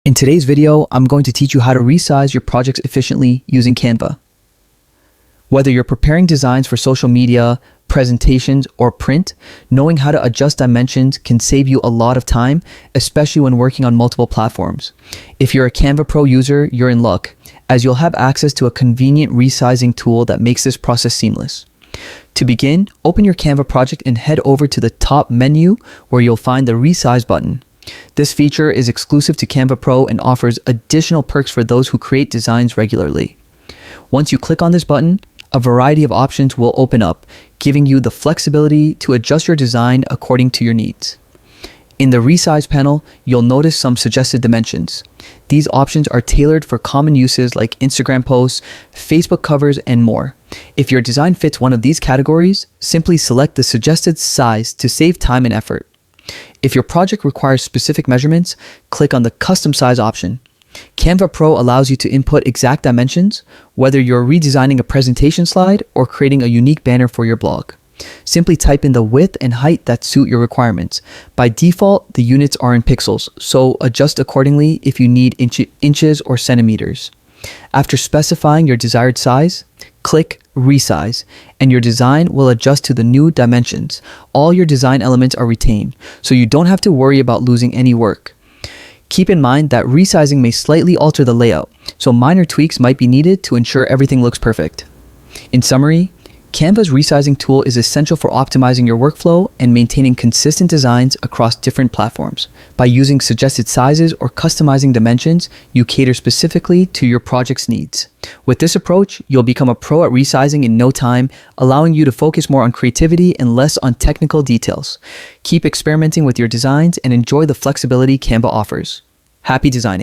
In today's video, I'm going to teach you how to resize your projects efficiently using Canva. Whether you're preparing designs for social media, presentations, or print, knowing how to adjust dimensions can save you a lot of time, especially when working on multiple platforms. If you're a Canva Pro user, you're in luck, as you'll have access to a convenient resizing tool that makes this process seamless. To begin, open your Canva project and head over to the top menu where you'll find the Resize button. This feature is exclusive to Canva Pro and offers additional perks for those who create designs regularly. Once you click on this button, a variety of options will open up, giving you the flexibility to adjust your design according to your needs. In the Resize panel, you'll notice some suggested dimensions. These options are tailored for common uses like Instagram posts, Facebook covers, and more. If your design fits one of these categories, simply select the suggested size to save time and effort. If your project requires specific measurements, click on the Custom Size option. Canva Pro allows you to input exact dimensions, whether you're redesigning a presentation slide or creating a unique banner for your blog. Simply type in the width and height that suit your requirements. By default, the units are in pixels, so adjust accordingly if you need inches or centimeters. After specifying your desired size, click Resize, and your design will adjust to the new dimensions. All your design elements are retained, so you don't have to worry about losing any work. Keep in mind that resizing may slightly alter the layout, so minor tweaks might be needed to ensure everything looks perfect. In summary, Canva's resizing tool is essential for optimizing your workflow and maintaining consistent designs across different platforms. By using suggested sizes or customizing dimensions, you cater specifically to your project's needs. With this approach, you'll become a pro at resizing in no time, allowing you to focus more on creativity and less on technical details. Keep experimenting with your designs and enjoy the flexibility Canva offers. Happy designing!